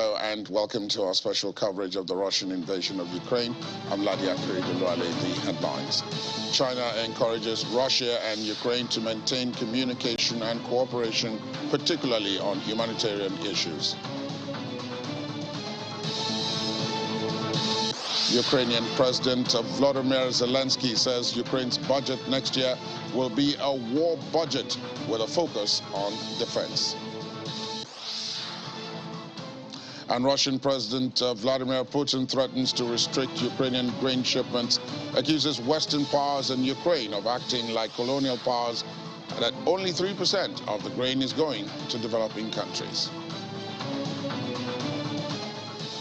Hello and welcome to our special coverage of the Russian invasion of Ukraine. I'm Ladia Kiridulwale, the headlines. China encourages Russia and Ukraine to maintain communication and cooperation, particularly on humanitarian issues. Ukrainian President Volodymyr Zelensky says Ukraine's budget next year will be a war budget with a focus on defense. And Russian President Vladimir Putin threatens to restrict Ukrainian grain shipments, accuses Western powers and Ukraine of acting like colonial powers, and that only 3% of the grain is going to developing countries.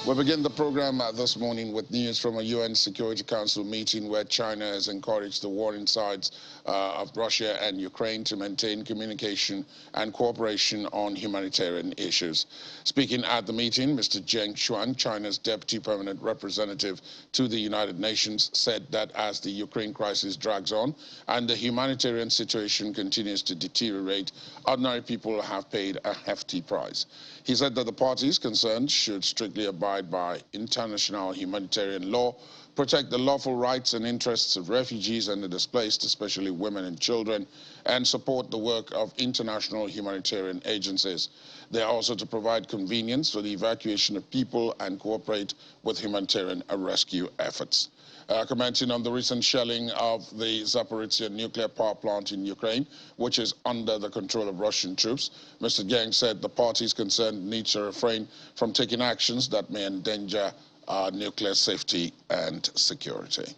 We begin the program this morning with news from a UN Security Council meeting where China has encouraged the warring sides of Russia and Ukraine to maintain communication and cooperation on humanitarian issues. Speaking at the meeting, Mr. Zheng Xuan, China's Deputy Permanent Representative to the United Nations, said that as the Ukraine crisis drags on and the humanitarian situation continues to deteriorate, ordinary people have paid a hefty price. He said that the parties concerned should strictly abide by international humanitarian law, protect the lawful rights and interests of refugees and the displaced, especially women and children, and support the work of international humanitarian agencies. They are also to provide convenience for the evacuation of people and cooperate with humanitarian rescue efforts. Commenting on the recent shelling of the Zaporizhzhia nuclear power plant in Ukraine, which is under the control of Russian troops, Mr. Zheng said the parties concerned need to refrain from taking actions that may endanger nuclear safety and security.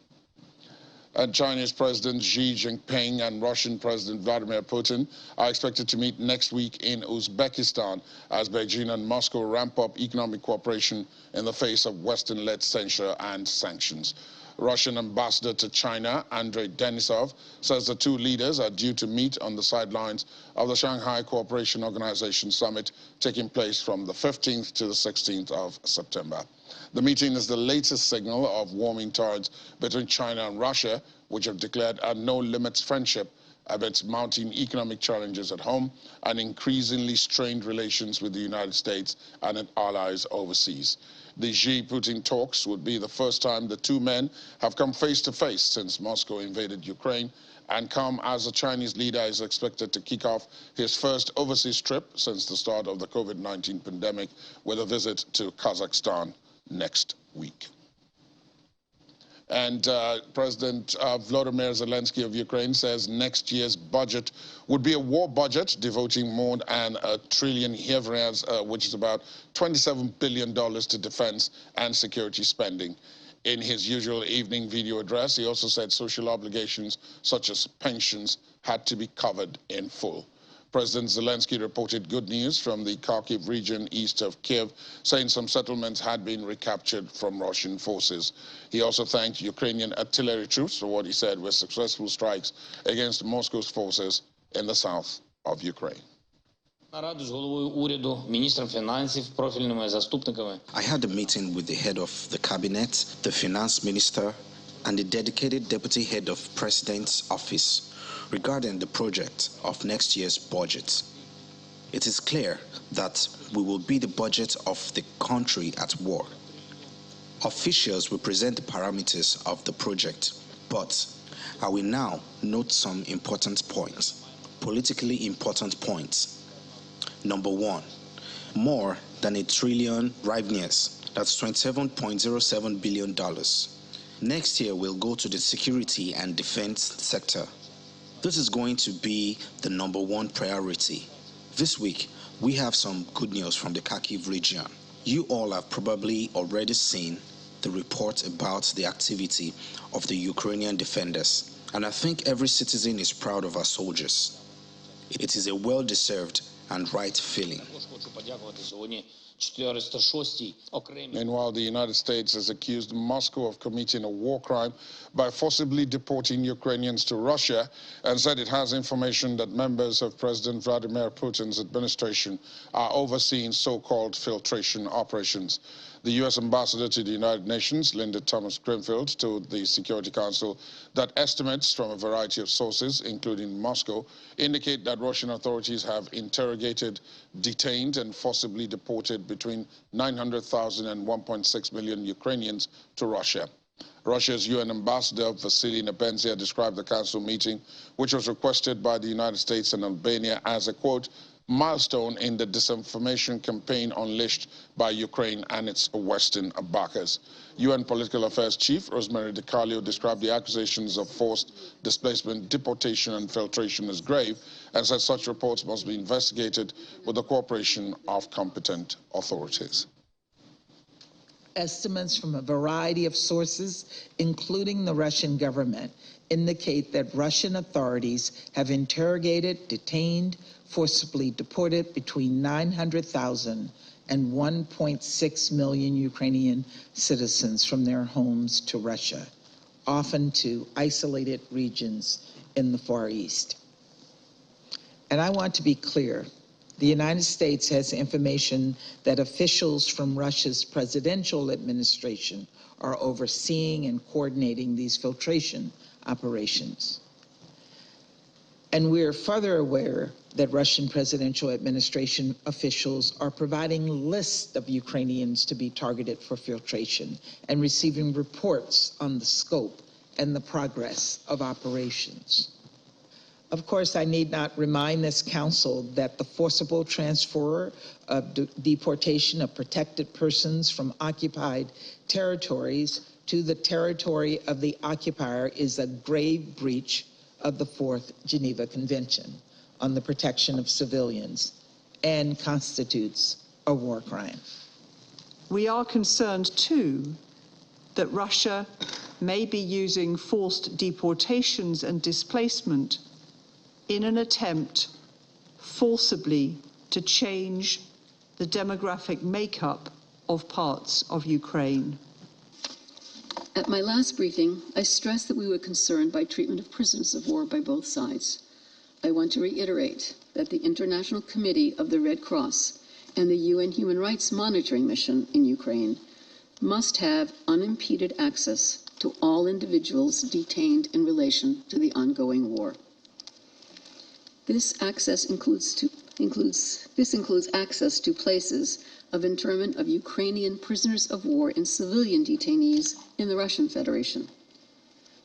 And Chinese President Xi Jinping and Russian President Vladimir Putin are expected to meet next week in Uzbekistan as Beijing and Moscow ramp up economic cooperation in the face of Western-led censure and sanctions. Russian ambassador to China, Andrei Denisov, says the two leaders are due to meet on the sidelines of the Shanghai Cooperation Organization summit taking place from the 15th to the 16th of September. The meeting is the latest signal of warming ties between China and Russia, which have declared a no-limits friendship amidst mounting economic challenges at home and increasingly strained relations with the United States and its allies overseas. The Xi-Putin talks would be the first time the two men have come face-to-face since Moscow invaded Ukraine, and come as the Chinese leader is expected to kick off his first overseas trip since the start of the COVID-19 pandemic with a visit to Kazakhstan next week. And President Volodymyr Zelensky of Ukraine says next year's budget would be a war budget, devoting more than $1 trillion, which is about $27 billion to defense and security spending. In his usual evening video address, he also said social obligations such as pensions had to be covered in full. President Zelensky reported good news from the Kharkiv region east of Kiev, saying some settlements had been recaptured from Russian forces. He also thanked Ukrainian artillery troops for what he said were successful strikes against Moscow's forces in the south of Ukraine. I had a meeting with the head of the cabinet, the finance minister, and the dedicated deputy head of President's office regarding the project of next year's budget. It is clear that we will be the budget of the country at war. Officials will present the parameters of the project, but I will now note some important points, politically important points. Number one, more than $1 trillion revenues, that's $27.07 billion. Next year will go to the security and defense sector. This is going to be the number one priority. This week, we have some good news from the Kharkiv region. You all have probably already seen the report about the activity of the Ukrainian defenders. And I think every citizen is proud of our soldiers. It is a well-deserved and right feeling. Meanwhile, the United States has accused Moscow of committing a war crime by forcibly deporting Ukrainians to Russia and said it has information that members of President Vladimir Putin's administration are overseeing so-called filtration operations. The U.S. ambassador to the United Nations, Linda Thomas-Greenfield, told the Security Council that estimates from a variety of sources, including Moscow, indicate that Russian authorities have interrogated, detained, and forcibly deported between 900,000 and 1.6 million Ukrainians to Russia. Russia's UN ambassador, Vasily Nebenzia, described the council meeting, which was requested by the United States and Albania, as a, quote, milestone in the disinformation campaign unleashed by Ukraine and its Western backers. UN Political Affairs Chief Rosemary DiCarlo described the accusations of forced displacement, deportation, and filtration as grave, and said such reports must be investigated with the cooperation of competent authorities. Estimates from a variety of sources, including the Russian government, indicate that Russian authorities have interrogated, detained, forcibly deported between 900,000 and 1.6 million Ukrainian citizens from their homes to Russia, often to isolated regions in the Far East. And I want to be clear. The United States has information that officials from Russia's presidential administration are overseeing and coordinating these filtration operations. And we're further aware that Russian presidential administration officials are providing lists of Ukrainians to be targeted for filtration and receiving reports on the scope and the progress of operations. Of course, I need not remind this council that the forcible transfer of deportation of protected persons from occupied territories to the territory of the occupier is a grave breach of the Fourth Geneva Convention on the Protection of Civilians and constitutes a war crime. We are concerned, too, that Russia may be using forced deportations and displacement in an attempt forcibly to change the demographic makeup of parts of Ukraine. At my last briefing, I stressed that we were concerned by treatment of prisoners of war by both sides. I want to reiterate that the International Committee of the Red Cross and the UN Human Rights Monitoring Mission in Ukraine must have unimpeded access to all individuals detained in relation to the ongoing war. This access includes access to places of internment of Ukrainian prisoners of war and civilian detainees in the Russian Federation.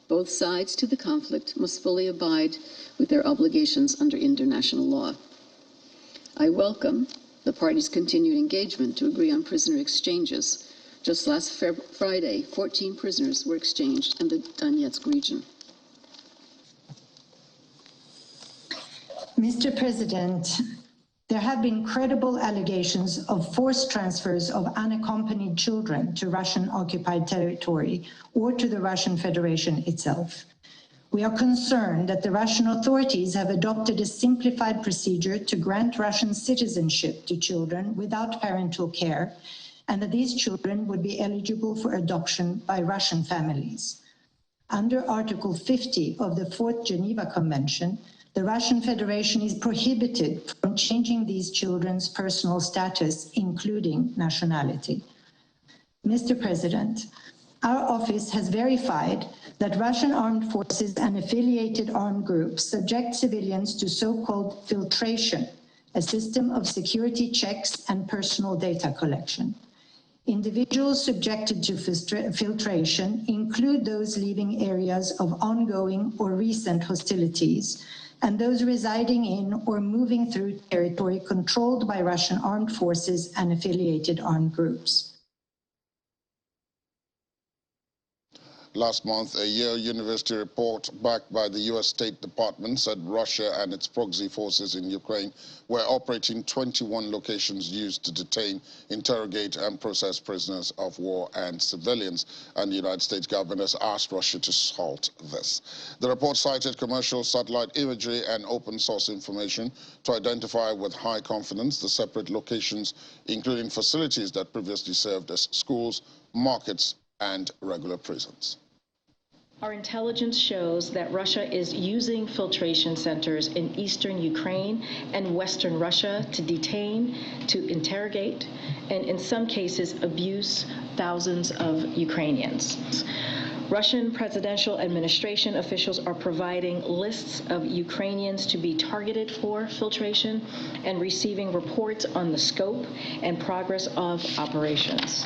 Both sides to the conflict must fully abide with their obligations under international law. I welcome the parties' continued engagement to agree on prisoner exchanges. Just last Friday, 14 prisoners were exchanged in the Donetsk region. Mr. President, there have been credible allegations of forced transfers of unaccompanied children to Russian-occupied territory or to the Russian Federation itself. We are concerned that the Russian authorities have adopted a simplified procedure to grant Russian citizenship to children without parental care, and that these children would be eligible for adoption by Russian families. Under Article 50 of the Fourth Geneva Convention, the Russian Federation is prohibited from changing these children's personal status, including nationality. Mr. President, our office has verified that Russian armed forces and affiliated armed groups subject civilians to so-called filtration, a system of security checks and personal data collection. Individuals subjected to filtration include those leaving areas of ongoing or recent hostilities, and those residing in or moving through territory controlled by Russian armed forces and affiliated armed groups. Last month, a Yale University report backed by the U.S. State Department said Russia and its proxy forces in Ukraine were operating 21 locations used to detain, interrogate, and process prisoners of war and civilians, and the United States government has asked Russia to halt this. The report cited commercial satellite imagery and open source information to identify with high confidence the separate locations, including facilities that previously served as schools, markets, and regular prisons. Our intelligence shows that Russia is using filtration centers in eastern Ukraine and western Russia to detain, to interrogate, and in some cases abuse thousands of Ukrainians. Russian presidential administration officials are providing lists of Ukrainians to be targeted for filtration and receiving reports on the scope and progress of operations.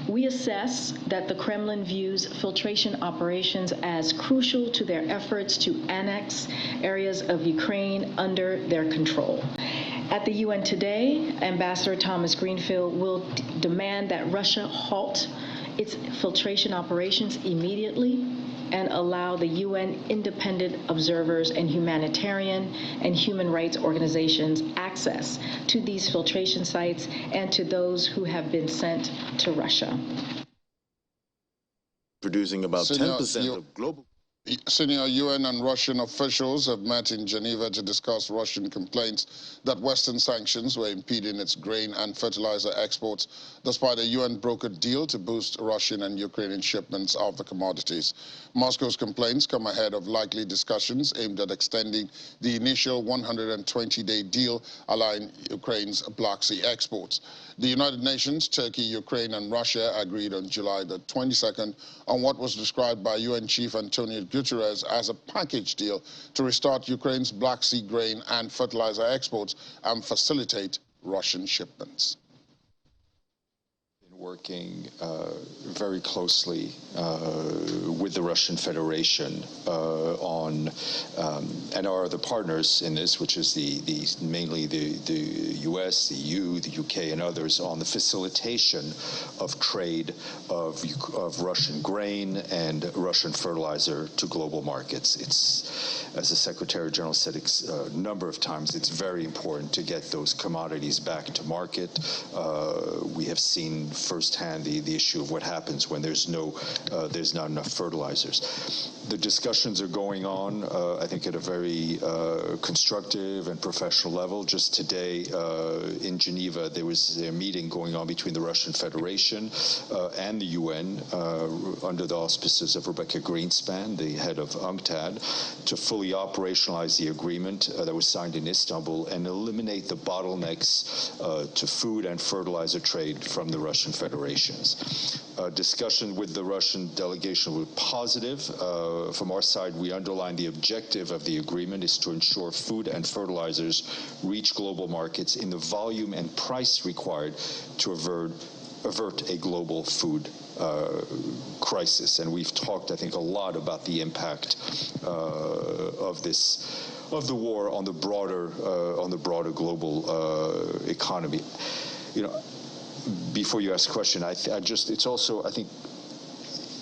We assess that the Kremlin views filtration operations as crucial to their efforts to annex areas of Ukraine under their control. At the UN today, Ambassador Thomas Greenfield will demand that Russia halt its filtration operations immediately and allow the UN independent observers and humanitarian and human rights organizations access to these filtration sites and to those who have been sent to Russia. Producing about 10% of global... Senior UN and Russian officials have met in Geneva to discuss Russian complaints that Western sanctions were impeding its grain and fertilizer exports, despite a UN-brokered deal to boost Russian and Ukrainian shipments of the commodities. Moscow's complaints come ahead of likely discussions aimed at extending the initial 120-day deal allowing Ukraine's Black Sea exports. The United Nations, Turkey, Ukraine, and Russia agreed on July the 22nd on what was described by UN Chief Antonio Guterres as a package deal to restart Ukraine's Black Sea grain and fertilizer exports and facilitate Russian shipments. Working very closely with the Russian Federation on and our other partners in this, which is mainly the US, the EU, the UK, and others, on the facilitation of trade of Russian grain and Russian fertilizer to global markets. It's, as the Secretary General said a number of times, it's very important to get those commodities back to market. We have seen firsthand the issue of what happens when there's not enough fertilizers. The discussions are going on, I think, at a very constructive and professional level. Just today in Geneva, there was a meeting going on between the Russian Federation and the UN under the auspices of Rebecca Greenspan, the head of UNCTAD, to fully operationalize the agreement that was signed in Istanbul and eliminate the bottlenecks to food and fertilizer trade from the Russian federations. Discussion with the Russian delegation were positive. From our side, we underline the objective of the agreement is to ensure food and fertilizers reach global markets in the volume and price required to avert a global food crisis. And we've talked, I think, a lot about the impact of the war on the broader global economy. You know, before you ask a question, it's also, I think,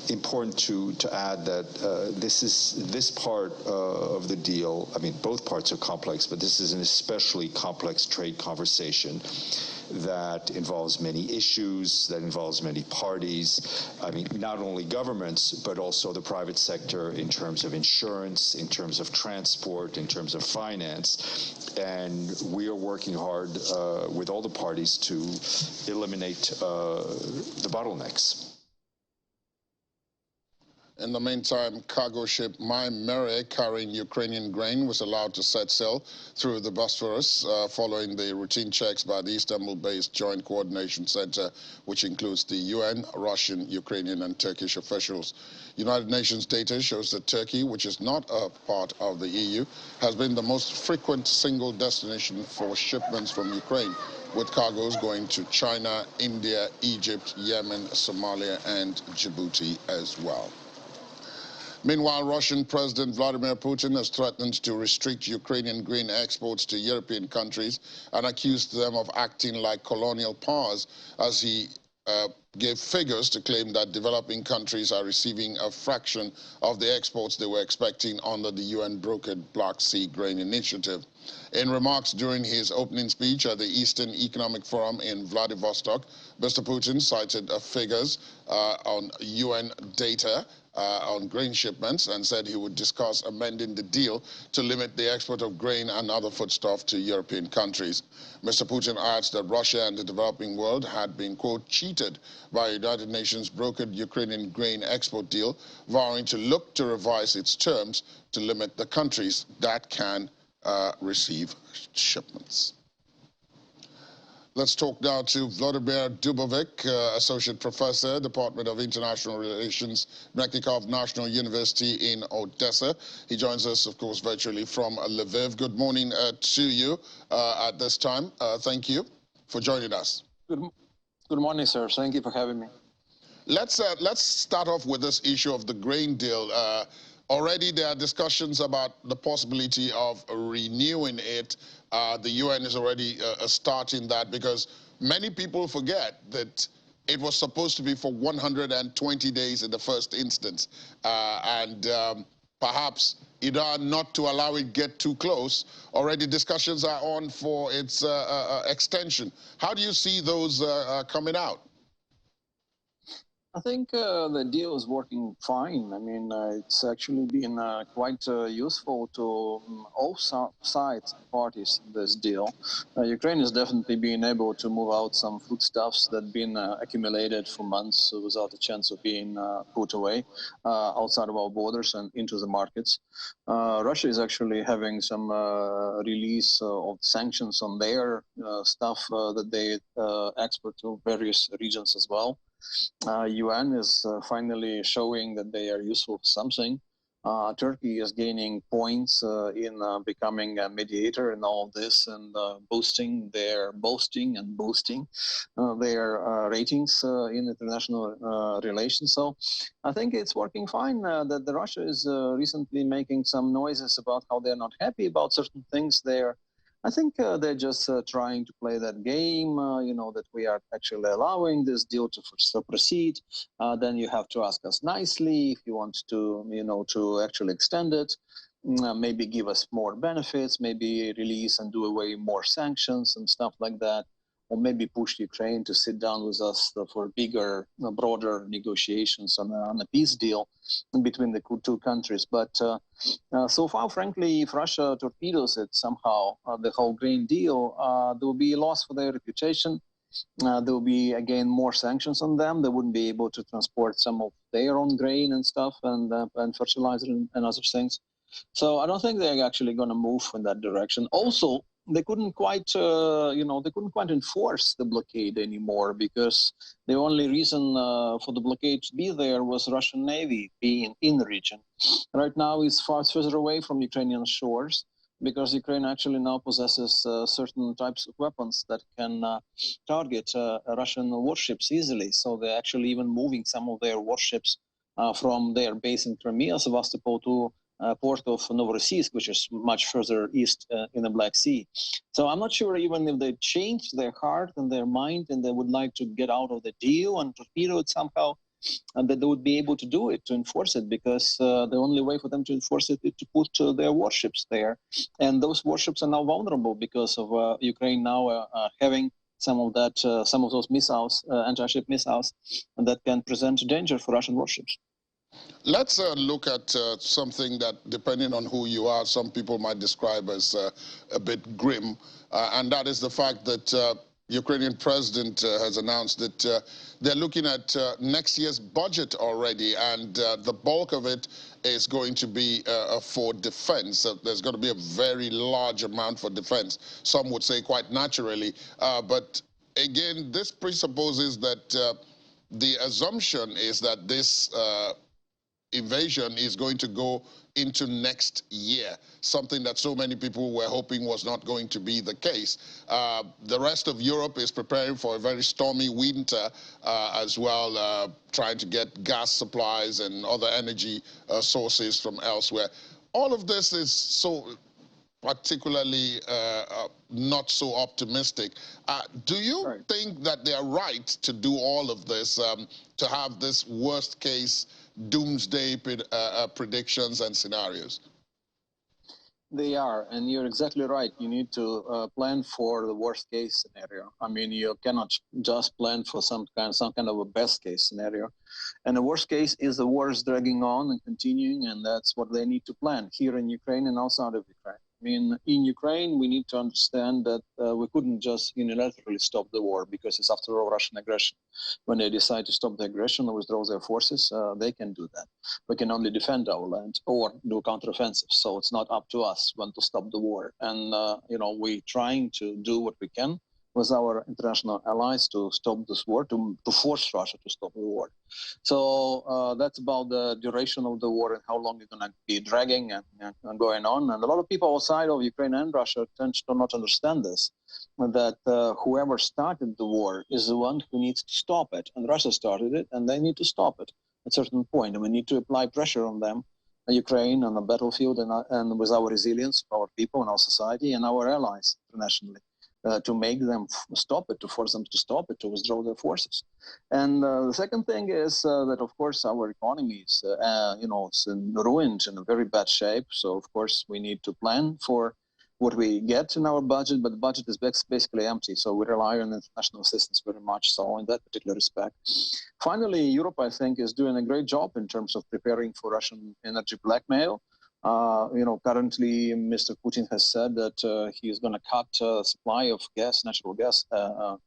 important to add that this part of the deal, I mean, both parts are complex, but this is an especially complex trade conversation that involves many issues, that involves many parties. I mean, not only governments, but also the private sector in terms of insurance, in terms of transport, in terms of finance. And we are working hard with all the parties to eliminate the bottlenecks. In the meantime, cargo ship My Mere carrying Ukrainian grain was allowed to set sail through the Bosphorus following the routine checks by the Istanbul-based Joint Coordination Center, which includes the UN, Russian, Ukrainian, and Turkish officials. United Nations data shows that Turkey, which is not a part of the EU, has been the most frequent single destination for shipments from Ukraine, with cargoes going to China, India, Egypt, Yemen, Somalia, and Djibouti as well. Meanwhile, Russian President Vladimir Putin has threatened to restrict Ukrainian grain exports to European countries and accused them of acting like colonial powers as he gave figures to claim that developing countries are receiving a fraction of the exports they were expecting under the UN-brokered Black Sea Grain Initiative. In remarks during his opening speech at the Eastern Economic Forum in Vladivostok, Mr. Putin cited figures on UN data on grain shipments and said he would discuss amending the deal to limit the export of grain and other foodstuff to European countries. Mr. Putin adds that Russia and the developing world had been, quote, cheated by a United Nations brokered Ukrainian grain export deal, vowing to look to revise its terms to limit the countries that can receive shipments. Let's talk now to Vladimir Dubovic, Associate Professor, Department of International Relations, Mechnikov National University in Odessa. He joins us, of course, virtually from Lviv. Good morning to you at this time. Thank you for joining us. Good morning, sir. Thank you for having me. Let's start off with this issue of the grain deal. Already there are discussions about the possibility of renewing it. The UN is already starting that because many people forget that it was supposed to be for 120 days in the first instance. Perhaps either not to allow it get too close. Already discussions are on for its extension. How do you see those coming out? I think the deal is working fine. I mean, it's actually been quite useful to all sides, parties, this deal. Ukraine has definitely been able to move out some foodstuffs that have been accumulated for months without a chance of being put away outside of our borders and into the markets. Russia is actually having some release of sanctions on their stuff that they export to various regions as well. UN is finally showing that they are useful for something. Turkey is gaining points in becoming a mediator in all of this and boosting their ratings in international relations. So I think it's working fine that Russia is recently making some noises about how they're not happy about certain things there. I think they're just trying to play that game, that we are actually allowing this deal to proceed. Then you have to ask us nicely if you want to, to actually extend it, maybe give us more benefits, maybe release and do away more sanctions and stuff like that. Or maybe push Ukraine to sit down with us for bigger, broader negotiations on a peace deal between the two countries. But so far, frankly, if Russia torpedoes it somehow, the whole grain deal, there will be a loss for their reputation. There will be, again, more sanctions on them. They wouldn't be able to transport some of their own grain and stuff and fertilizer and other things. So I don't think they're actually going to move in that direction. Also, they couldn't quite, enforce the blockade anymore because the only reason for the blockade to be there was Russian Navy being in the region. Right now, it's far further away from Ukrainian shores because Ukraine actually now possesses certain types of weapons that can target Russian warships easily. So they're actually even moving some of their warships from their base in Crimea, Sevastopol, to port of Novorossiysk, which is much further east in the Black Sea. So I'm not sure even if they changed their heart and their mind and they would like to get out of the deal and torpedo it somehow, and that they would be able to do it, to enforce it, because the only way for them to enforce it is to put their warships there. And those warships are now vulnerable because of Ukraine now having some of those missiles, anti-ship missiles, that can present danger for Russian warships. Let's look at something that, depending on who you are, some people might describe as a bit grim, and that is the fact that Ukrainian president has announced that they're looking at next year's budget already, and the bulk of it is going to be for defense. There's going to be a very large amount for defense. Some would say quite naturally, but again, this presupposes that the assumption is that this invasion is going to go into next year, something that so many people were hoping was not going to be the case. The rest of Europe is preparing for a very stormy winter as well, trying to get gas supplies and other energy sources from elsewhere. All of this is so particularly not so optimistic. Do you think that they are right to do all of this, to have this worst case doomsday predictions and scenarios? They are, and you're exactly right. You need to plan for the worst case scenario. I mean, you cannot just plan for some kind of a best case scenario. And the worst case is the war is dragging on and continuing, and that's what they need to plan here in Ukraine and outside of Ukraine. I mean, in Ukraine, we need to understand that we couldn't just unilaterally stop the war because it's, after all, Russian aggression. When they decide to stop the aggression or withdraw their forces, they can do that. We can only defend our land or do counteroffensive. So it's not up to us when to stop the war. And, we're trying to do what we can with our international allies to stop this war, to force Russia to stop the war. So that's about the duration of the war and how long it's going to be dragging and going on. And a lot of people outside of Ukraine and Russia tend to not understand this, that whoever started the war is the one who needs to stop it. And Russia started it, and they need to stop it at a certain point. And we need to apply pressure on them, Ukraine, on the battlefield, and with our resilience, our people and our society and our allies internationally. To make them stop it, to force them to stop it, to withdraw their forces. And the second thing is that, of course, our economy is, it's ruined, in a very bad shape. So, of course, we need to plan for what we get in our budget, but the budget is basically empty. So we rely on international assistance very much so in that particular respect. Finally, Europe, I think, is doing a great job in terms of preparing for Russian energy blackmail. Currently, Mr. Putin has said that he is going to cut supply of gas, natural gas,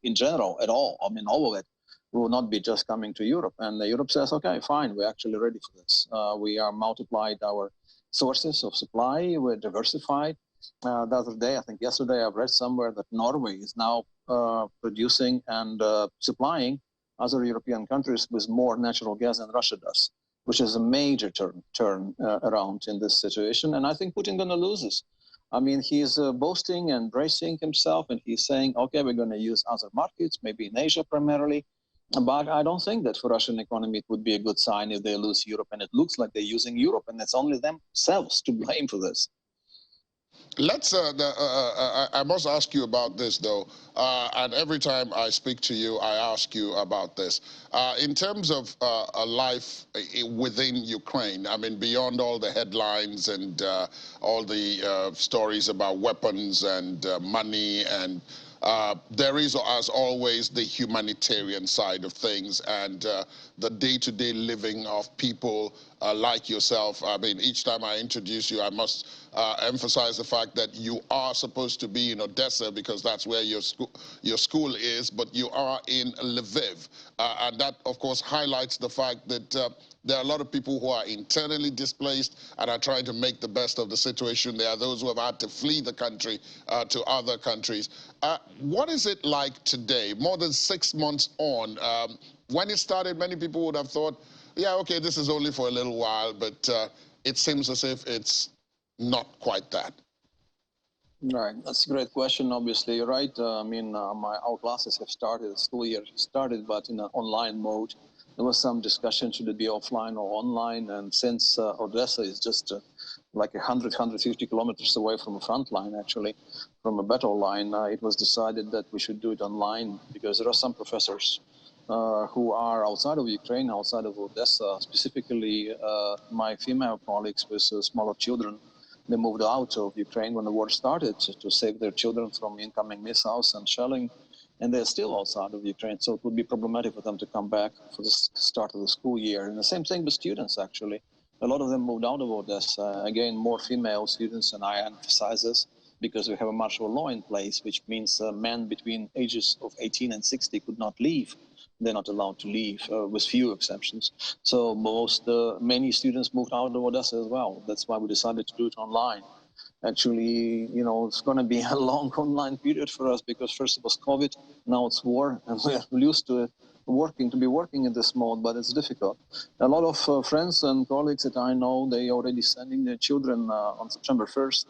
in general, at all. I mean, all of it will not be just coming to Europe. And Europe says, okay, fine, we're actually ready for this. We are multiplied our sources of supply, we're diversified. The other day, I think yesterday, I've read somewhere that Norway is now producing and supplying other European countries with more natural gas than Russia does, which is a major turn around in this situation. And I think Putin going to lose this. I mean, he's boasting and bracing himself, and he's saying, okay, we're going to use other markets, maybe in Asia primarily. But I don't think that for Russian economy, it would be a good sign if they lose Europe. And it looks like they're using Europe, and it's only themselves to blame for this. Let's. I must ask you about this, though. And every time I speak to you, I ask you about this. In terms of a life within Ukraine, I mean, beyond all the headlines and all the stories about weapons and money, and there is, as always, the humanitarian side of things and the day-to-day living of people like yourself. I mean, each time I introduce you, I must emphasize the fact that you are supposed to be in Odessa because that's where your school is, but you are in Lviv. And that, of course, highlights the fact that there are a lot of people who are internally displaced and are trying to make the best of the situation. There are those who have had to flee the country to other countries. What is it like today, more than 6 months on? When it started, many people would have thought, yeah, okay, this is only for a little while, but it seems as if it's not quite that. Right, that's a great question. Obviously, you're right. Our classes have started, the school year started, but in an online mode. There was some discussion, should it be offline or online? And since Odessa is just like 150 kilometers away from a front line, actually, from a battle line, it was decided that we should do it online because there are some professors who are outside of Ukraine, outside of Odessa, specifically my female colleagues with smaller children. They moved out of Ukraine when the war started to save their children from incoming missiles and shelling, and they're still outside of Ukraine, so it would be problematic for them to come back for the start of the school year. And the same thing with students, actually. A lot of them moved out of Odessa. Again, more female students, and I emphasize this because we have a martial law in place, which means men between ages of 18 and 60 could not leave. They're not allowed to leave, with few exceptions. So many students moved out of Odessa as well. That's why we decided to do it online. Actually, it's going to be a long online period for us because first it was COVID, now it's war, and we're used to be working in this mode, but it's difficult. A lot of friends and colleagues that I know, they already sending their children on September 1st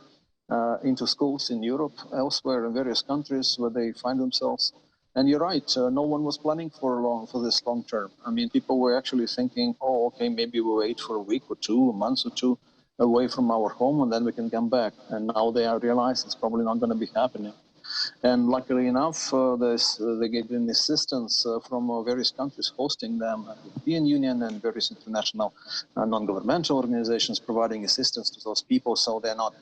into schools in Europe, elsewhere in various countries where they find themselves. And you're right, no one was planning for this long term. I mean, people were actually thinking, oh, okay, maybe we'll wait for a week or two, a month or two away from our home, and then we can come back. And now they realize it's probably not going to be happening. And luckily enough, they get an assistance from various countries hosting them, European Union and various international non-governmental organizations providing assistance to those people so they're not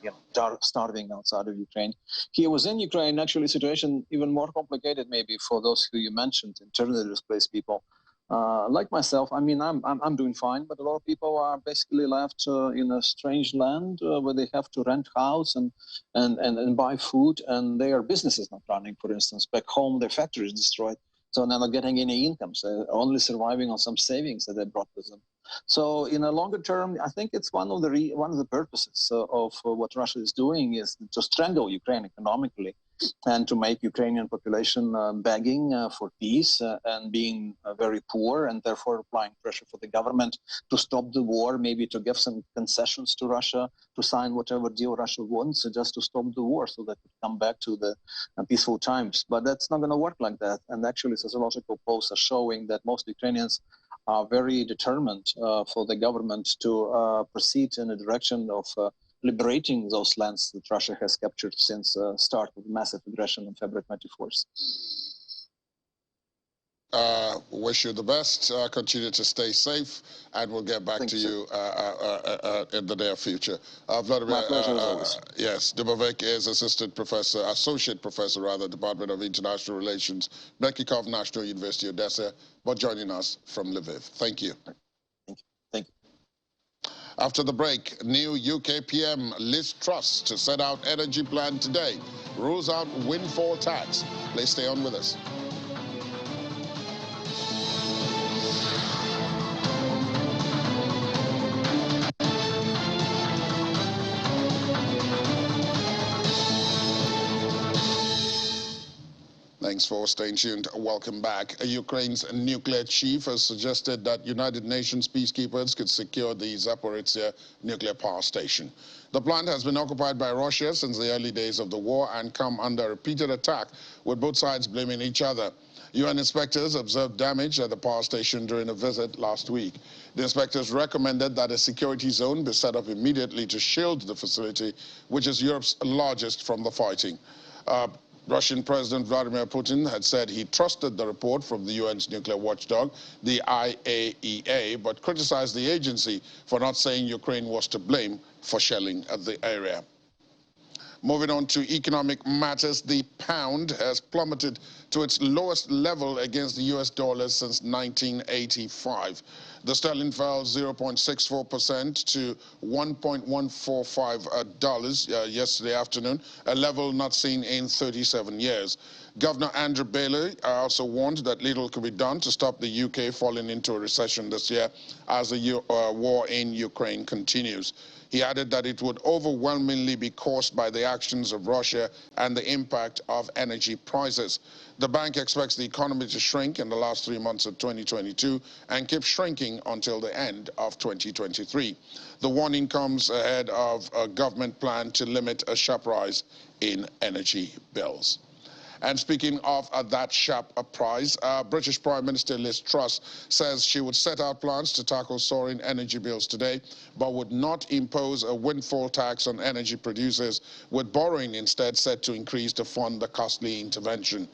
starving outside of Ukraine. Here within Ukraine, actually, the situation even more complicated maybe for those who you mentioned, internally displaced people. Like myself, I mean, I'm doing fine, but a lot of people are basically left in a strange land where they have to rent house and buy food, and their business is not running. For instance, back home, their factory is destroyed, so they're not getting any income. So they're only surviving on some savings that they brought with them. So, in a longer term, I think it's one of the purposes of what Russia is doing is to strangle Ukraine economically, and to make Ukrainian population begging for peace and being very poor, and therefore applying pressure for the government to stop the war, maybe to give some concessions to Russia, to sign whatever deal Russia wants, just to stop the war so that we come back to the peaceful times. But that's not going to work like that. And actually, sociological polls are showing that most Ukrainians are very determined for the government to proceed in a direction of liberating those lands that Russia has captured since the start of massive aggression on February 24th. Wish you the best. Continue to stay safe, and we'll get back to you in the near future. Vladimir, my pleasure as always. Yes, Dubovik is associate professor, Department of International Relations, Bekikov National University, Odessa, but joining us from Lviv. Thank you. Thank you. After the break, new UK PM Liz Truss to set out energy plan today, rules out windfall tax. Please stay on with us. Thanks for staying tuned. Welcome back. Ukraine's nuclear chief has suggested that United Nations peacekeepers could secure the Zaporizhzhia nuclear power station. The plant has been occupied by Russia since the early days of the war and come under repeated attack, with both sides blaming each other. UN inspectors observed damage at the power station during a visit last week. The inspectors recommended that a security zone be set up immediately to shield the facility, which is Europe's largest, from the fighting. Russian President Vladimir Putin had said he trusted the report from the UN's nuclear watchdog, the IAEA, but criticized the agency for not saying Ukraine was to blame for shelling at the area. Moving on to economic matters, the pound has plummeted to its lowest level against the US dollar since 1985. The sterling fell 0.64% to $1.145 yesterday afternoon, a level not seen in 37 years. Governor Andrew Bailey also warned that little could be done to stop the UK falling into a recession this year as the war in Ukraine continues. He added that it would overwhelmingly be caused by the actions of Russia and the impact of energy prices. The bank expects the economy to shrink in the last 3 months of 2022 and keep shrinking until the end of 2023. The warning comes ahead of a government plan to limit a sharp rise in energy bills. And speaking of that sharp price, British Prime Minister Liz Truss says she would set out plans to tackle soaring energy bills today, but would not impose a windfall tax on energy producers, with borrowing instead set to increase to fund the costly intervention.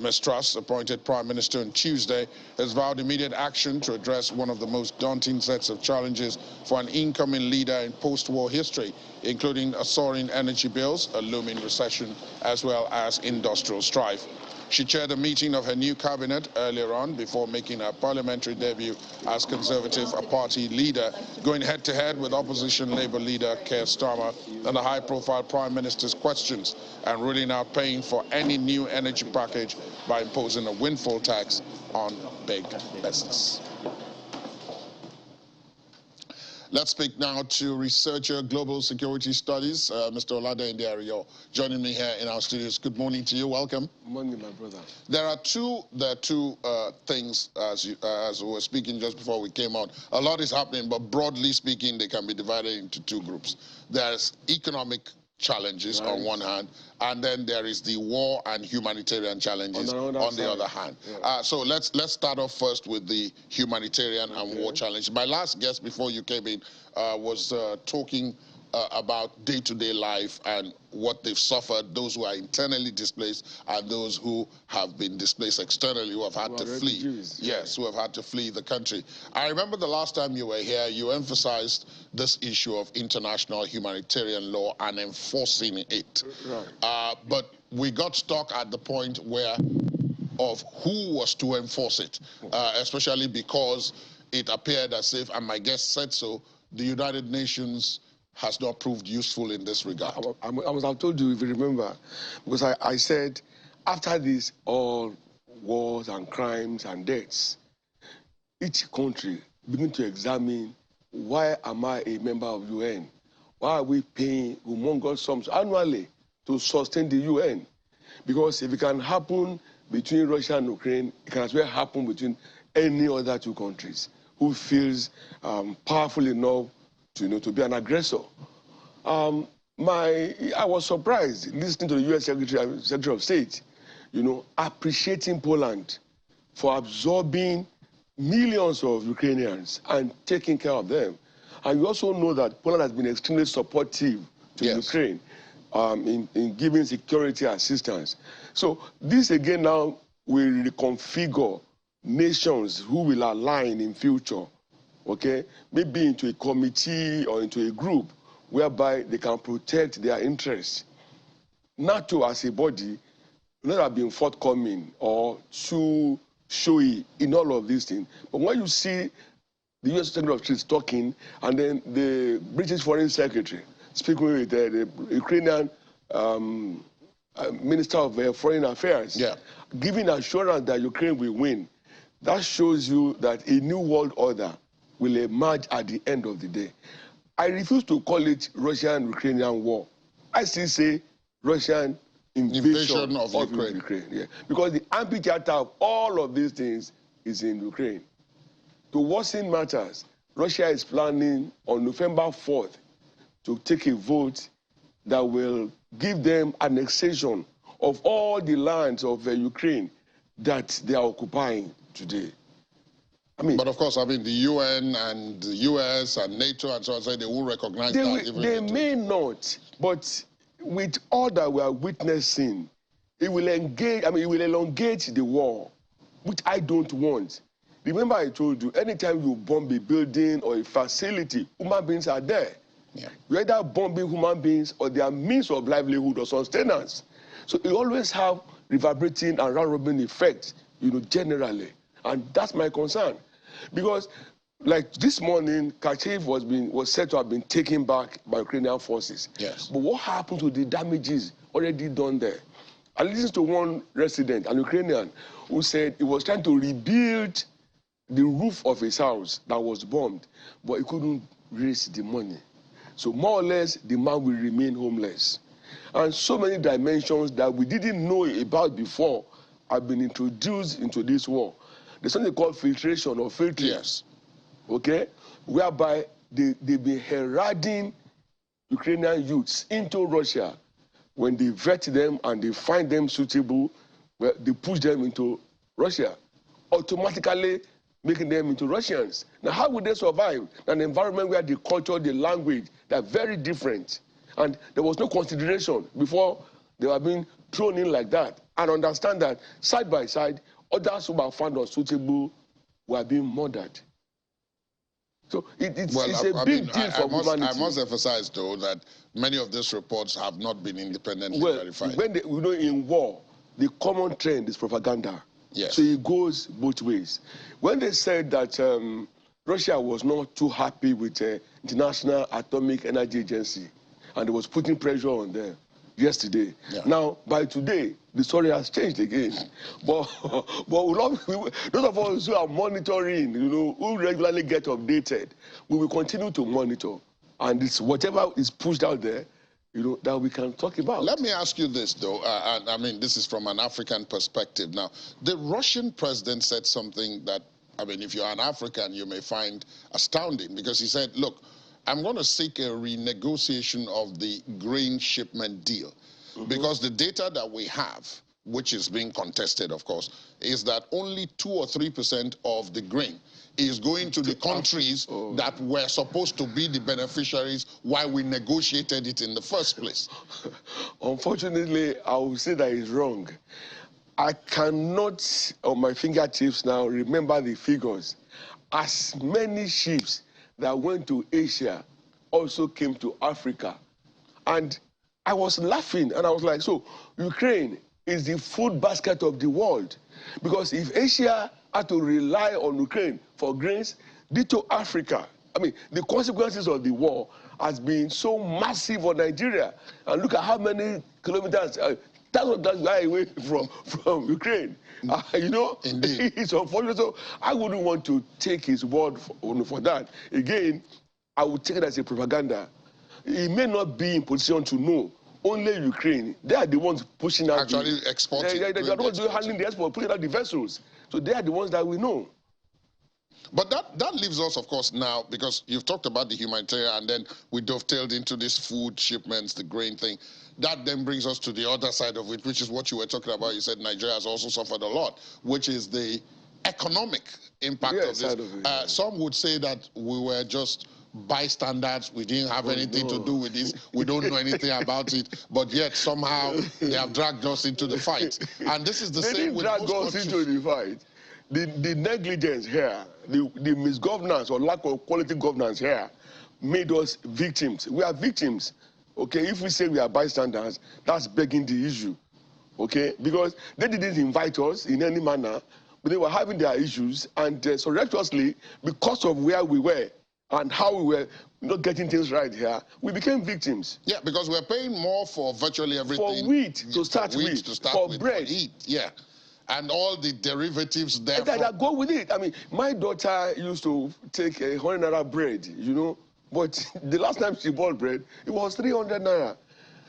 Ms. Truss, appointed Prime Minister on Tuesday, has vowed immediate action to address one of the most daunting sets of challenges for an incoming leader in post-war history, including soaring energy bills, a looming recession, as well as industrial strife. She chaired a meeting of her new cabinet earlier on before making her parliamentary debut as Conservative Party leader, going head-to-head with opposition Labour leader Keir Starmer on the high-profile Prime Minister's questions and ruling out paying for any new energy package by imposing a windfall tax on big business. Let's speak now to researcher Global Security Studies, Mr. Olade Ndiario, joining me here in our studios. Good morning to you. Welcome. Good morning, my brother. There are two things, as we were speaking just before we came out. A lot is happening, but broadly speaking, they can be divided into two groups. There's economic challenges on one hand, and then there is the war and humanitarian challenges on the other hand. Yeah. So let's start off first with the humanitarian and war challenge. My last guest before you came in was talking about day-to-day life and what they've suffered, those who are internally displaced and those who have been displaced externally, who have had to flee. Yes, who have had to flee the country. I remember the last time you were here, you emphasized this issue of international humanitarian law and enforcing it. Right. But we got stuck at the point where of who was to enforce it, especially because it appeared as if, and my guest said so, the United Nations has not proved useful in this regard. I must have told you, if you remember, because I said, after this, all wars and crimes and deaths, each country begin to examine, why am I a member of UN? Why are we paying humongous sums annually to sustain the UN? Because if it can happen between Russia and Ukraine, it can as well happen between any other two countries who feels powerful enough to be an aggressor. I was surprised listening to the U.S. Secretary of State, appreciating Poland for absorbing millions of Ukrainians and taking care of them. And you also know that Poland has been extremely supportive to Ukraine in giving security assistance. So this again now will reconfigure nations who will align in future, okay? Maybe into a committee or into a group whereby they can protect their interests. NATO as a body will not have been forthcoming or too showy in all of these things. But when you see the U.S. Secretary of State talking and then the British Foreign Secretary speaking with the Ukrainian Minister of Foreign Affairs, giving assurance that Ukraine will win, that shows you that a new world order will emerge at the end of the day. I refuse to call it Russian-Ukrainian war. I still say Russian invasion of Ukraine. Yeah. Because the amphitheater of all of these things is in Ukraine. To worsen matters, Russia is planning on November 4th to take a vote that will give them annexation of all the lands of Ukraine that they are occupying today. But of course, the UN and the US and NATO and so on, they will recognize that. They may not, but with all that we are witnessing, it will engage, it will elongate the war, which I don't want. Remember I told you, anytime you bomb a building or a facility, human beings are there. Yeah. You're either bombing human beings or their means of livelihood or sustenance. So you always have reverberating and round-robin effects, generally. And that's my concern. Because, like this morning, Kharkiv was said to have been taken back by Ukrainian forces. Yes. But what happened to the damages already done there? I listened to one resident, an Ukrainian, who said he was trying to rebuild the roof of his house that was bombed, but he couldn't raise the money. So more or less, the man will remain homeless. And so many dimensions that we didn't know about before have been introduced into this war. There's something called filtration or filtering. Yes. Okay? Whereby they've been heralding Ukrainian youths into Russia. When they vet them and they find them suitable, well, they push them into Russia, automatically making them into Russians. Now, how would they survive in an environment where the culture, the language, they're very different? And there was no consideration before they were being thrown in like that. And understand that, side by side, others who were found unsuitable were being murdered. So it's a big deal for humanity. I must emphasize, though, that many of these reports have not been independently verified. When in war, the common trend is propaganda. Yes. So it goes both ways. When they said that Russia was not too happy with the International Atomic Energy Agency, and it was putting pressure on them yesterday. Yeah. Now, by today, the story has changed again. But those of us who are monitoring, who regularly get updated, we will continue to monitor. And it's whatever is pushed out there, that we can talk about. Let me ask you this, though. This is from an African perspective. Now, the Russian president said something that, if you're an African, you may find astounding, because he said, look, I'm going to seek a renegotiation of the grain shipment deal, because the data that we have which is being contested, of course, is that only 2 or 3% of the grain is going to the countries that were supposed to be the beneficiaries while we negotiated it in the first place. Unfortunately, I will say that is wrong. I cannot, on my fingertips now, remember the figures. As many ships that went to Asia also came to Africa. And I was laughing, and I was like, so Ukraine is the food basket of the world. Because if Asia had to rely on Ukraine for grains, ditto Africa. I mean, the consequences of the war has been so massive on Nigeria. And look at how many kilometers, thousands of kilometers away from Ukraine. You know, indeed, it's unfortunate. So I wouldn't want to take his word for that. Again, I would take it as a propaganda. He may not be in position to know. Only Ukraine. They are the ones pushing out. Actually exporting. They are the ones handling the export, putting out the vessels. So they are the ones that we know. But that leaves us, of course, now, because you've talked about the humanitarian, and then we dovetailed into this food shipments, the grain thing. That then brings us to the other side of it, which is what you were talking about. You said Nigeria has also suffered a lot, which is the economic impact of this. Some would say that we were just bystanders. We didn't have anything to do with this. We don't know anything about it. But yet somehow they have dragged us into the fight. And this is the same with most countries. They didn't drag us into the fight. The negligence here, the misgovernance or lack of quality governance here made us victims. We are victims. Okay, if we say we are bystanders, that's begging the issue. Okay, because they didn't invite us in any manner, but they were having their issues, and surreptitiously, because of where we were and how we were not getting things right here, we became victims. Yeah, because we're paying more for virtually everything. For wheat to start with, for bread. Yeah. And all the derivatives there. That go with it. I mean, my daughter used to take 100 naira bread, you know, but the last time she bought bread, it was 300 naira.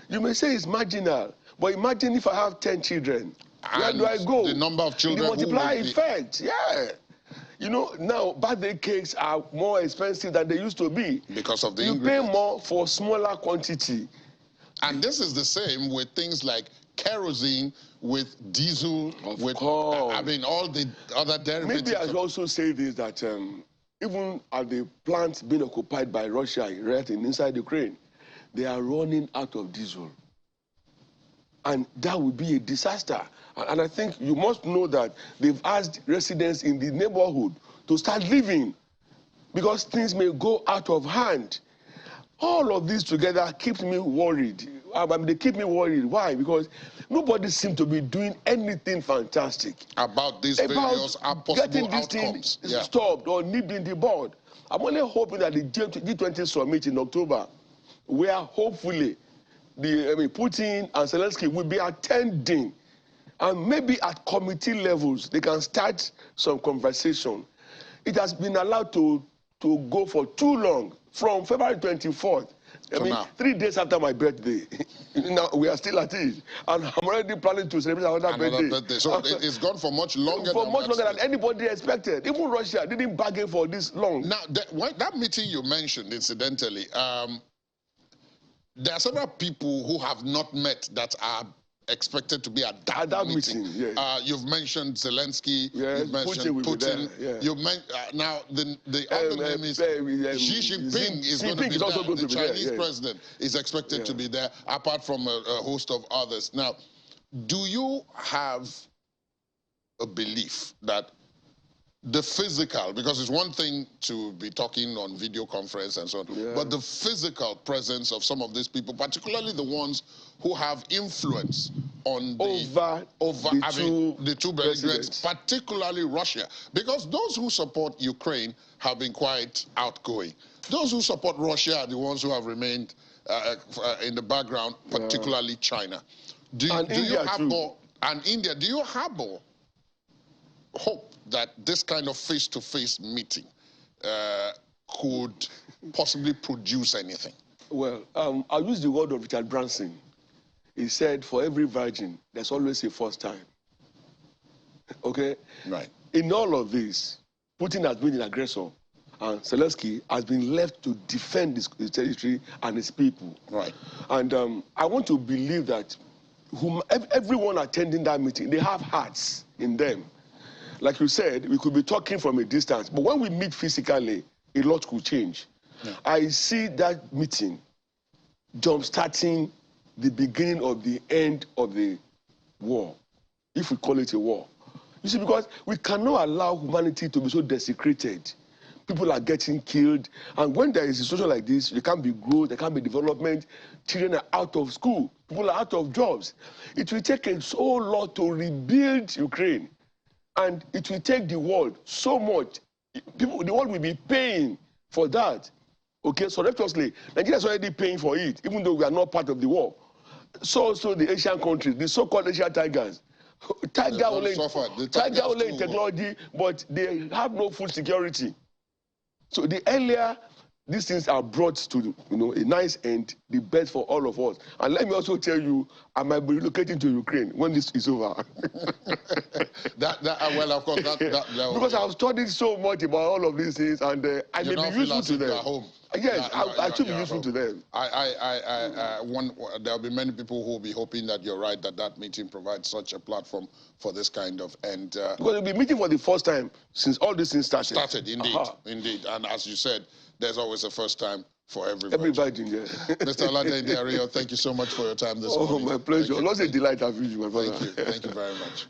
You may say it's marginal, but imagine if I have 10 children. Where do I go? The number of children. The multiply effect, yeah. You know, now birthday cakes are more expensive than they used to be. Because of the ingredients. You pay more for smaller quantity. And this is the same with things like kerosene, with diesel, I mean, all the other derivatives. Maybe I should also say this, that even at the plants being occupied by Russia right inside Ukraine, they are running out of diesel. And that would be a disaster. And I think you must know that they've asked residents in the neighborhood to start living because things may go out of hand. All of this together keeps me worried. I mean, they keep me worried. Why? Because nobody seems to be doing anything fantastic about these various possible getting this outcomes. Thing stopped or nipped in the bud. I'm only hoping that the G20 summit in October, where hopefully Putin and Zelensky will be attending, and maybe at committee levels they can start some conversation. It has been allowed to go for too long, from February 24th. I mean, 3 days after my birthday. Now we are still at it, and I'm already planning to celebrate another birthday. So it's gone for much longer. Than anybody expected. Even Russia didn't bargain for this long. Now, that meeting you mentioned, incidentally, there are several people who have not met that are expected to be at that meeting. Yes. You've mentioned Zelensky. Yes, you've mentioned Putin. Yeah. You've now the other name is Xi Jinping is going to be there. The Chinese president is expected to be there, apart from a host of others. Now, do you have a belief that the physical, because it's one thing to be talking on video conference and so on, but the physical presence of some of these people, particularly the ones who have influence on the two belligerents, particularly Russia, because those who support Ukraine have been quite outgoing. Those who support Russia are the ones who have remained in the background, particularly China. Do you harbor hope that this kind of face-to-face meeting could possibly produce anything? Well, I'll use the word of Richard Branson. He said, for every virgin, there's always a first time. Okay? Right. In all of this, Putin has been an aggressor, and Zelensky has been left to defend his territory and his people. Right. And I want to believe that everyone attending that meeting, they have hearts in them. Like you said, we could be talking from a distance, but when we meet physically, a lot could change. Yeah. I see that meeting jump-starting the beginning of the end of the war, if we call it a war. You see, because we cannot allow humanity to be so desecrated. People are getting killed, and when there is a situation like this, there can't be growth, there can't be development. Children are out of school, people are out of jobs. It will take a so lot to rebuild Ukraine, and it will take the world so much. The world will be paying for that. Okay, so surreptitiously, Nigeria is already paying for it, even though we are not part of the war. So also the Asian countries, the so-called Asian tigers. Tiger only in technology, but they have no food security. So the earlier these things are brought to a nice end, the best for all of us. And let me also tell you, I might be relocating to Ukraine when this is over. Well, of course, because I've studied so much about all of these things, and I may be useful to them. Home. Yes, I should be useful to them. There'll be many people who will be hoping that you're right, that meeting provides such a platform for this kind of end. Because we'll be meeting for the first time since all these things started. Indeed, indeed. And as you said, there's always a first time for everybody. Everybody, yeah. Mr. Olade Ndiario, thank you so much for your time this morning. Oh, my pleasure. Always a delight having you, my brother. Thank you. Thank you very much.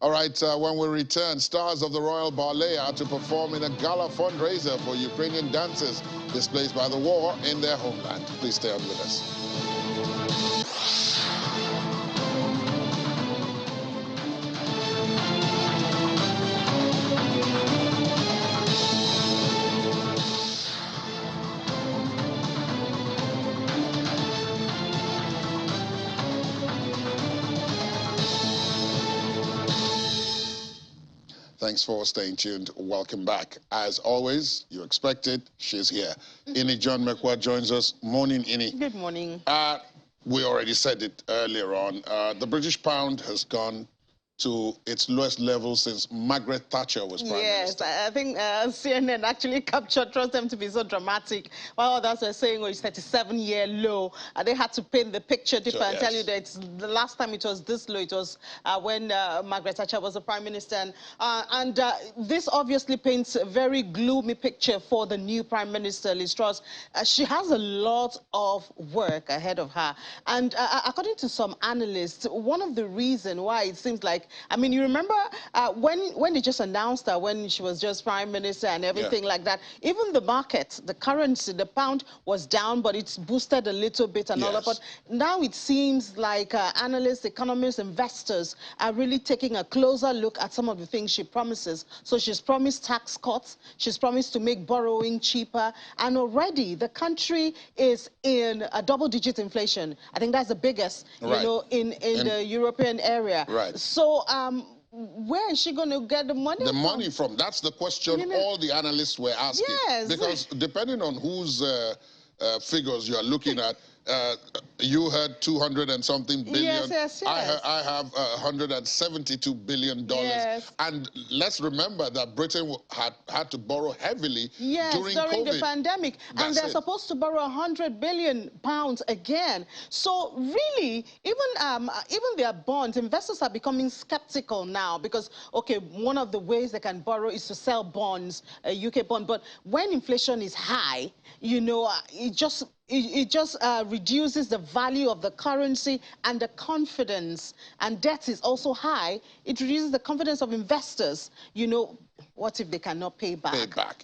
All right, when we return, stars of the Royal Ballet are to perform in a gala fundraiser for Ukrainian dancers displaced by the war in their homeland. Please stay on with us. Thanks for staying tuned. Welcome back. As always, you expected, she's here. Ini John McQuarrie joins us. Morning, Ini. Good morning. We already said it earlier on. The British pound has gone to its lowest level since Margaret Thatcher was Prime Minister. Yes, I think CNN actually trust them to be so dramatic. While others were saying, oh, it's 37-year low. They had to paint the picture different and tell you that the last time it was this low, it was when Margaret Thatcher was the Prime Minister. And this obviously paints a very gloomy picture for the new Prime Minister, Liz Truss. She has a lot of work ahead of her. And according to some analysts, one of the reasons why it seems like, I mean, you remember when they just announced her, when she was just Prime Minister and everything like that, even the market, the currency, the pound was down, but it's boosted a little bit and all that. But now it seems like analysts, economists, investors are really taking a closer look at some of the things she promises. So she's promised tax cuts, she's promised to make borrowing cheaper, and already the country is in a double-digit inflation. I think that's the biggest, you know, in the European area. Right. So where is she going to get the money from? The money from, that's the question all the analysts were asking. Yes. Because depending on whose figures you are looking at, you heard 200 and something billion. Yes. I have $172 billion. Yes. And let's remember that Britain had to borrow heavily during the pandemic. And they're supposed to borrow 100 billion pounds again. So really, even their bonds, investors are becoming skeptical now because, okay, one of the ways they can borrow is to sell bonds, a UK bond. But when inflation is high, you know, it just reduces the value of the currency and the confidence, and debt is also high. It reduces the confidence of investors. You know, what if they cannot pay back?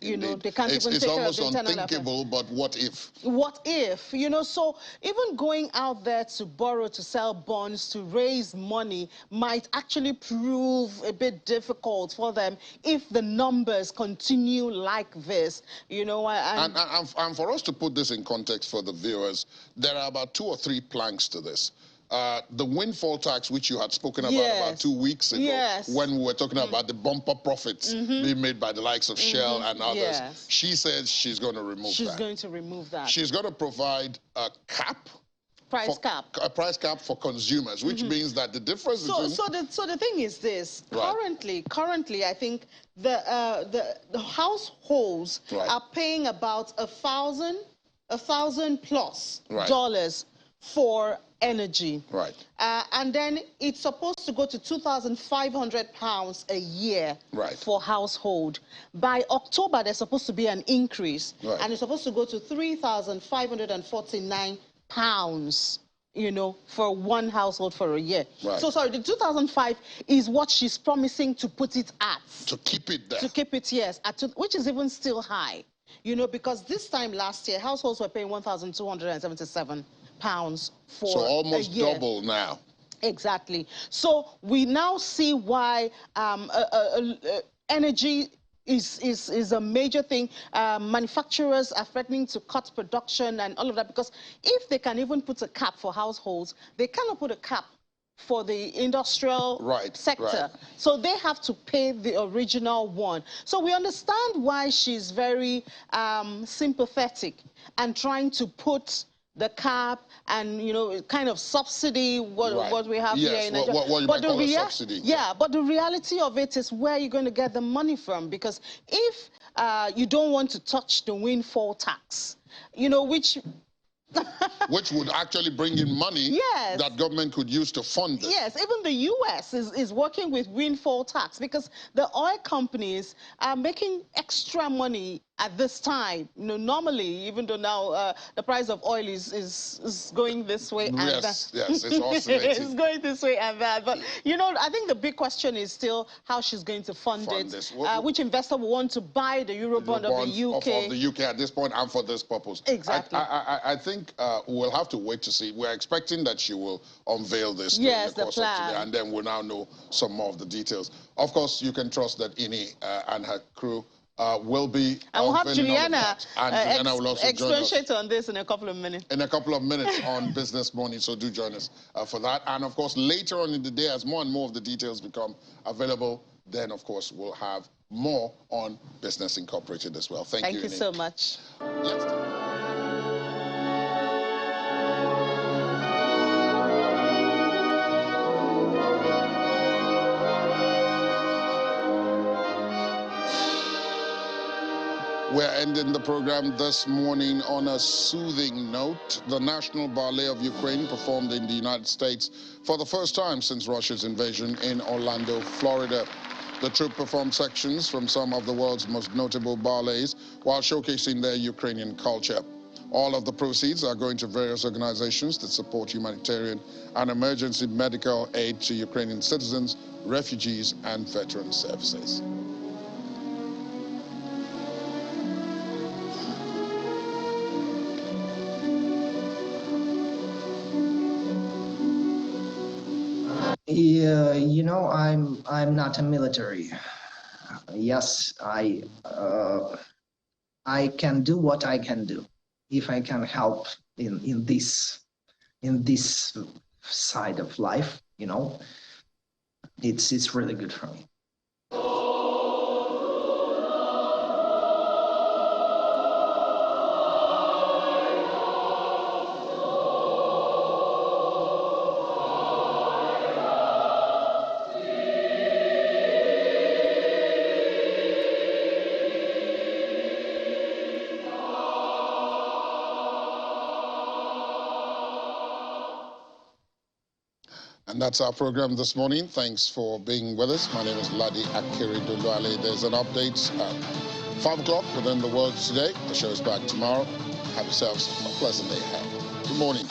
You know, they can't even take care of the internal affairs. It's almost unthinkable, but what if? What if? You know, so even going out there to borrow, to sell bonds, to raise money might actually prove a bit difficult for them if the numbers continue like this. You know, and for us to put this in context for the viewers, there are about 2 or 3 planks to this. The windfall tax, which you had spoken about 2 weeks ago, when we were talking about the bumper profits being made by the likes of Shell and others. She says she's going to remove that. She's going to remove that. She's going to provide a cap. A price cap for consumers, which means that the difference between... So the thing is this. Currently, I think the households are paying about $1,000 plus dollars for energy. Right. And then it's supposed to go to £2,500 a year for household. By October, there's supposed to be an increase, and it's supposed to go to £3,549, you know, for one household for a year. So sorry, the 2005 is what she's promising to put it at. To keep it there. To keep it, yes, which is even still high. You know, because this time last year, households were paying £1,277 for so almost a year. Double now. Exactly. So we now see why energy is a major thing. Manufacturers are threatening to cut production and all of that, because if they can even put a cap for households, they cannot put a cap for the industrial sector. So they have to pay the original one. So we understand why she's very sympathetic and trying to put the cap and, you know, kind of subsidy what we have here in Nigeria. What you might call a subsidy. Yeah, but the reality of it is where you're going to get the money from, because if you don't want to touch the windfall tax, you know, which would actually bring in money that government could use to fund this. Yes, even the U.S. is working with windfall tax, because the oil companies are making extra money at this time. You know, normally, even though now the price of oil is going this way and that. Yes, it's oscillating. It's going this way and that. But, you know, I think the big question is still how she's going to fund it. Which investor will want to buy the Eurobond of the UK? Of the UK at this point and for this purpose. Exactly. I think we'll have to wait to see. We're expecting that she will unveil this during the course of today, and then we'll now know some more of the details. Of course, you can trust that Ini and her crew will be. And we'll have Juliana, will also expatiate on this in a couple of minutes. In a couple of minutes on Business Morning, so do join us for that. And of course, later on in the day, as more and more of the details become available, then of course we'll have more on Business Incorporated as well. Thank you. Thank you so much. We're ending the program this morning on a soothing note. The National Ballet of Ukraine performed in the United States for the first time since Russia's invasion in Orlando, Florida. The troupe performed sections from some of the world's most notable ballets while showcasing their Ukrainian culture. All of the proceeds are going to various organizations that support humanitarian and emergency medical aid to Ukrainian citizens, refugees, and veteran services. Yeah, you know, I'm not a military. Yes, I can do what I can do. If I can help in this side of life, you know, it's really good for me. And that's our program this morning. Thanks for being with us. My name is Ladi Akiridoluale. There's an update at 5 o'clock within the world today. The show is back tomorrow. Have yourselves a pleasant day ahead. Good morning.